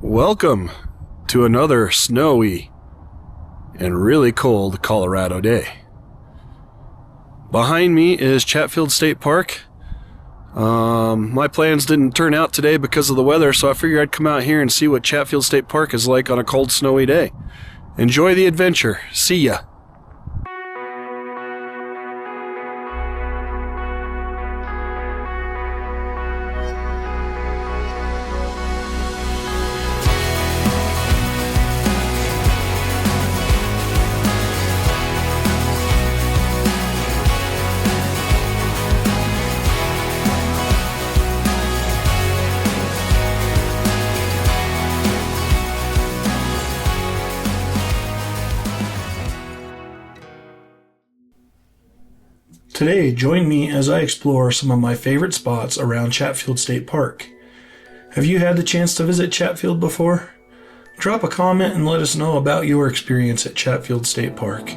Welcome to another snowy and really cold Colorado day. Behind me is Chatfield State Park. My plans didn't turn out today because of the weather, so I figured I'd come out here and see what Chatfield State Park is like on a cold, snowy day. Enjoy the adventure. See ya. Today, join me as I explore some of my favorite spots around Chatfield State Park. Have you had the chance to visit Chatfield before? Drop a comment and let us know about your experience at Chatfield State Park.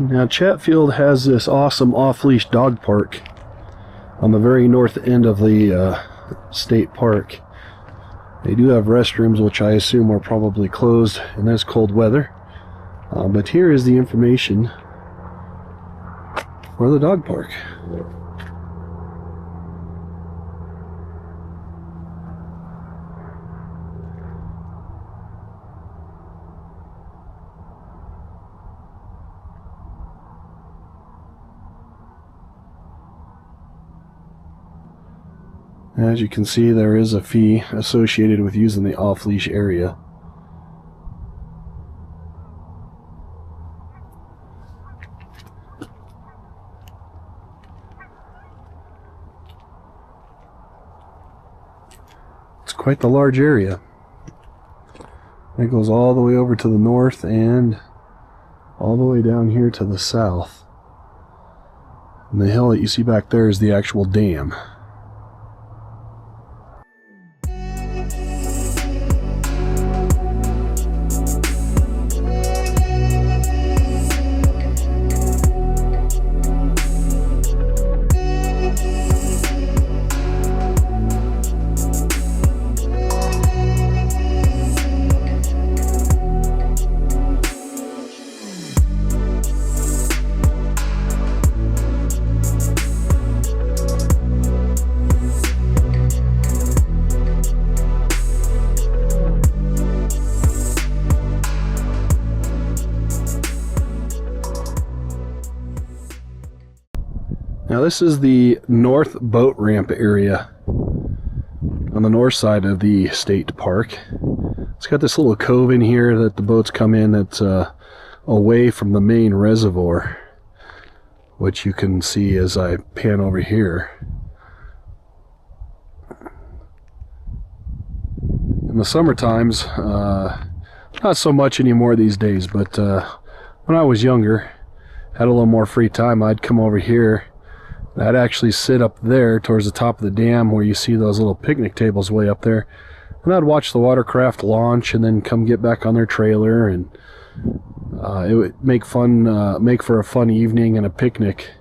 Now, Chatfield has this awesome off-leash dog park on the very north end of the state park. They do have restrooms, which I assume are probably closed in this cold weather. But here is the information for the dog park. As you can see, there is a fee associated with using the off-leash area. It's quite the large area. It goes all the way over to the north and all the way down here to the south. And the hill that you see back there is the actual dam. Now this is the north boat ramp area on the north side of the state park. It's got this little cove in here that the boats come in that's away from the main reservoir, which you can see as I pan over here. In the summer times, not so much anymore these days, but when I was younger, had a little more free time, I'd come over here. I'd actually sit up there towards the top of the dam where you see those little picnic tables way up there, and I'd watch the watercraft launch and then come get back on their trailer, and it would make for a fun evening and a picnic.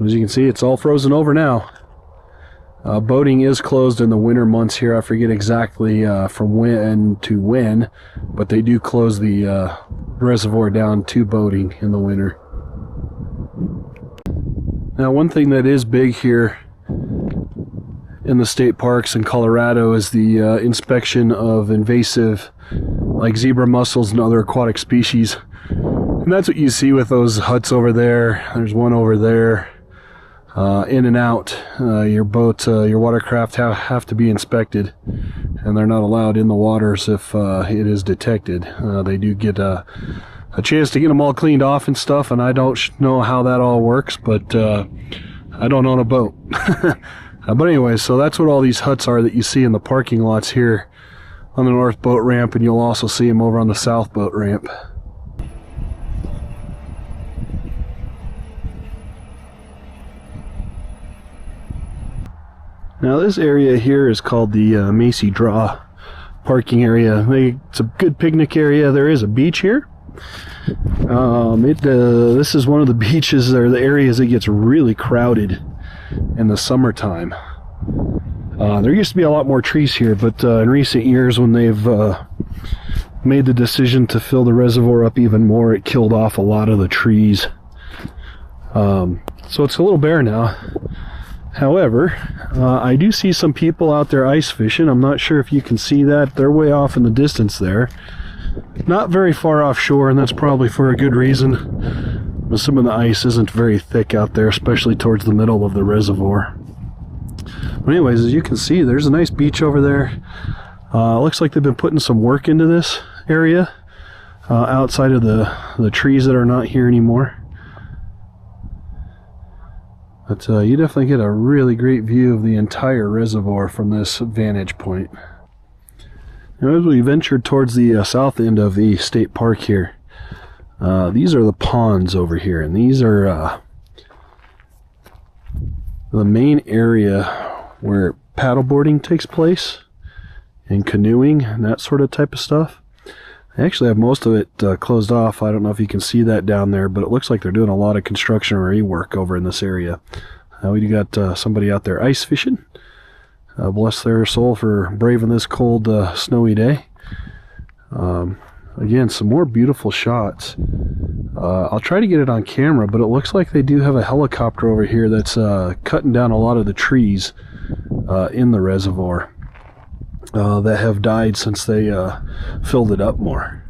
As you can see, it's all frozen over now. Boating is closed in the winter months here. I forget exactly from when to when, but they do close the reservoir down to boating in the winter. Now, one thing that is big here in the state parks in Colorado is the inspection of invasive, like zebra mussels and other aquatic species. And that's what you see with those huts over there. There's one over there. In and out, your boat, your watercraft have to be inspected, and they're not allowed in the waters if it is detected. They do get a chance to get them all cleaned off and stuff, and I don't know how that all works, but I don't own a boat. But anyway, so that's what all these huts are that you see in the parking lots here on the north boat ramp, and you'll also see them over on the south boat ramp. Now this area here is called the Macy Draw parking area. It's a good picnic area. There is a beach here. This is one of the beaches or the areas that gets really crowded in the summertime. There used to be a lot more trees here, but in recent years when they've made the decision to fill the reservoir up even more, it killed off a lot of the trees. So it's a little bare now. However, I do see some people out there ice fishing. I'm not sure if you can see that. They're way off in the distance there. Not very far offshore, and that's probably for a good reason. But some of the ice isn't very thick out there, especially towards the middle of the reservoir. But anyways, as you can see, there's a nice beach over there. Looks like they've been putting some work into this area outside of the trees that are not here anymore. But you definitely get a really great view of the entire reservoir from this vantage point. Now, as we ventured towards the south end of the state park here, these are the ponds over here, and these are the main area where paddleboarding takes place and canoeing and that sort of type of stuff. They actually have most of it closed off. I don't know if you can see that down there, but it looks like they're doing a lot of construction or rework over in this area. We got somebody out there ice fishing. Bless their soul for braving this cold, snowy day. Again, some more beautiful shots. I'll try to get it on camera, but it looks like they do have a helicopter over here that's cutting down a lot of the trees in the reservoir that have died since they filled it up more.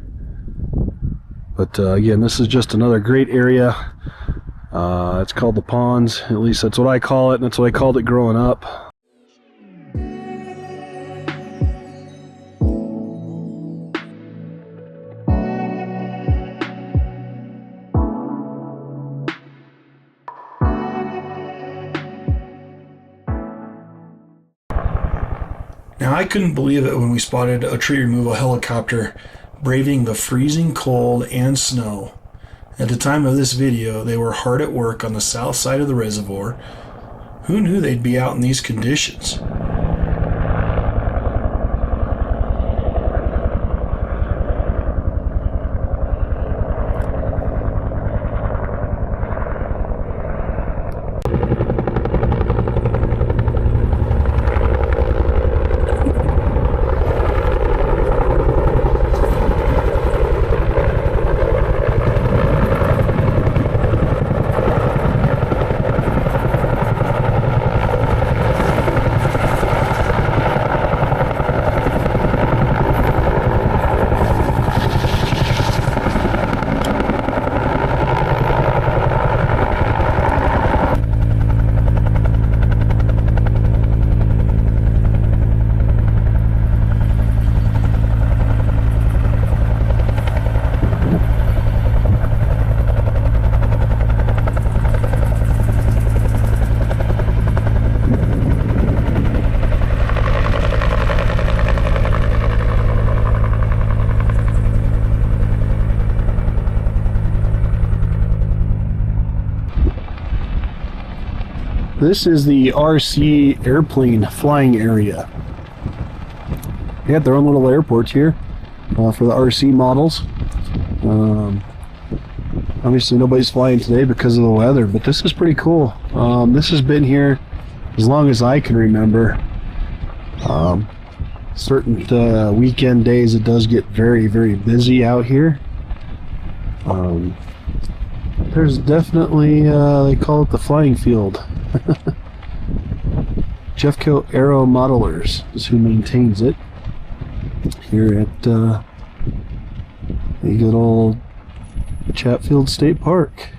But again, this is just another great area. It's called the ponds. At least that's what I call it, and that's what I called it growing up. Now, I couldn't believe it when we spotted a tree removal helicopter braving the freezing cold and snow. At the time of this video, they were hard at work on the south side of the reservoir. Who knew they'd be out in these conditions? This is the RC airplane flying area. They got their own little airports here for the RC models. Obviously nobody's flying today because of the weather, but this is pretty cool. This has been here as long as I can remember. Certain weekend days it does get very, very busy out here. There's definitely, they call it the flying field. Jeffco Aero Modelers is who maintains it here at the good old Chatfield State Park.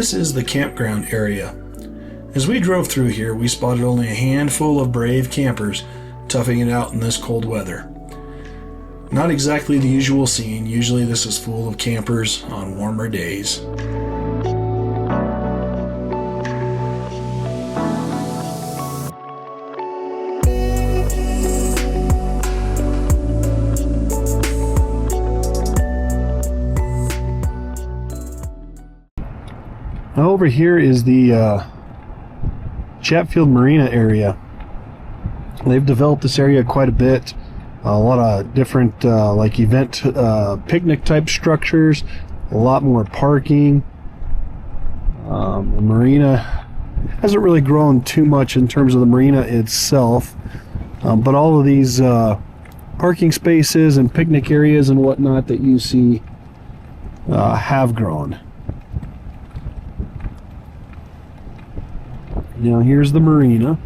This is the campground area. As we drove through here, we spotted only a handful of brave campers toughing it out in this cold weather. Not exactly the usual scene. Usually this is full of campers on warmer days. Now over here is the Chatfield Marina area. They've developed this area quite a bit. A lot of different like event picnic type structures, a lot more parking. The marina hasn't really grown too much in terms of the marina itself, but all of these parking spaces and picnic areas and whatnot that you see have grown. Now here's the marina.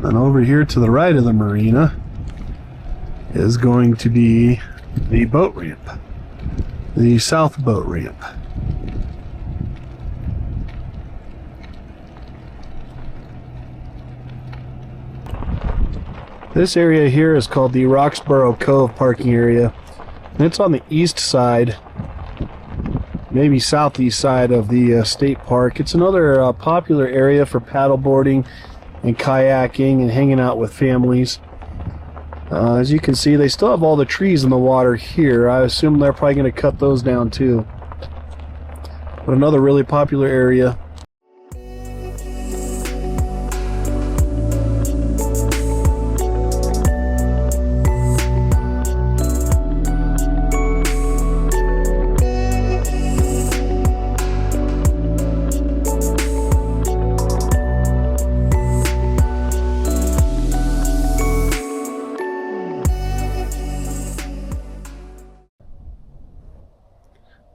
And over here to the right of the marina is going to be the boat ramp, the south boat ramp. This area here is called the Roxborough Cove parking area, and it's on the east side, maybe southeast side of the state park. It's another popular area for paddleboarding and kayaking and hanging out with families. As you can see, they still have all the trees in the water here. I assume they're probably going to cut those down too. But another really popular area.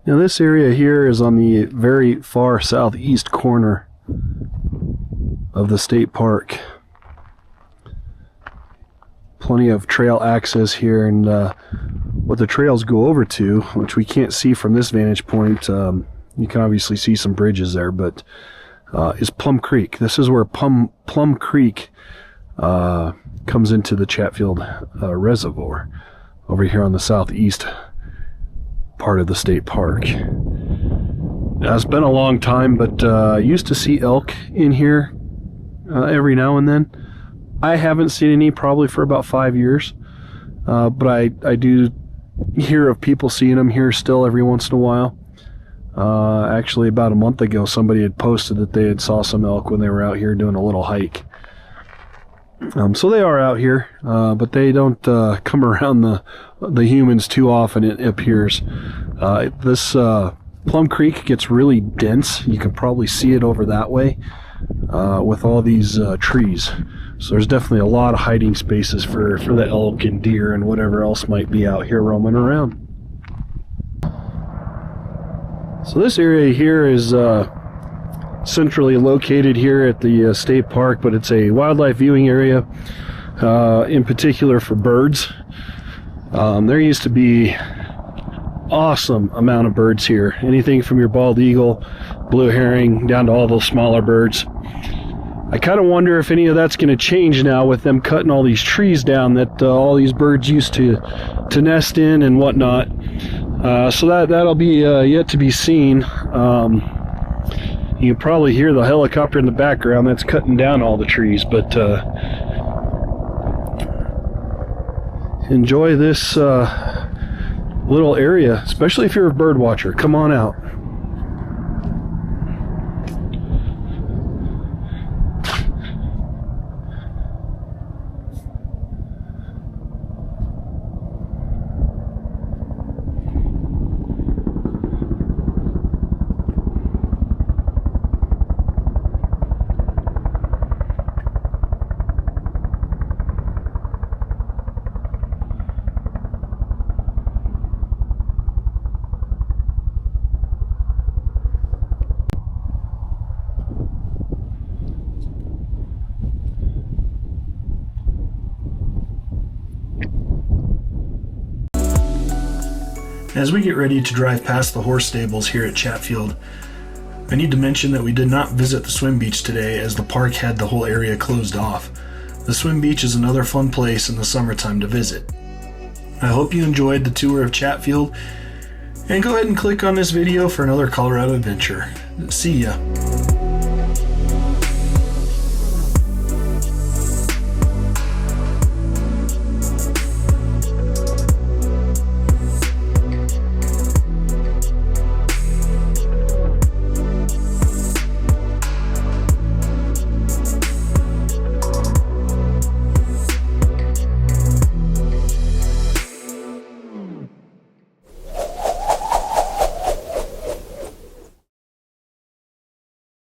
Now this area here is on the very far southeast corner of the state park. Plenty of trail access here, and what the trails go over to, which we can't see from this vantage point, you can obviously see some bridges there, but is Plum Creek. This is where Plum Creek comes into the Chatfield Reservoir over here on the southeast part of the state park. Now, it's been a long time, but I used to see elk in here every now and then. I haven't seen any probably for about 5 years, but I do hear of people seeing them here still every once in a while. Actually, about a month ago, somebody had posted that they had saw some elk when they were out here doing a little hike. So they are out here, but they don't come around the humans too often, it appears. This Plum Creek gets really dense. You can probably see it over that way with all these trees. So there's definitely a lot of hiding spaces for the elk and deer and whatever else might be out here roaming around. So this area here is centrally located here at the state park, but it's a wildlife viewing area, in particular for birds. There used to be awesome amount of birds here, anything from your bald eagle, blue herring, down to all those smaller birds. I kind of wonder if any of that's going to change now with them cutting all these trees down that all these birds used to nest in and whatnot. So that'll be yet to be seen. You can probably hear the helicopter in the background that's cutting down all the trees, but enjoy this little area, especially if you're a bird watcher. Come on out. As we get ready to drive past the horse stables here at Chatfield, I need to mention that we did not visit the swim beach today as the park had the whole area closed off. The swim beach is another fun place in the summertime to visit. I hope you enjoyed the tour of Chatfield, and go ahead and click on this video for another Colorado adventure. See ya.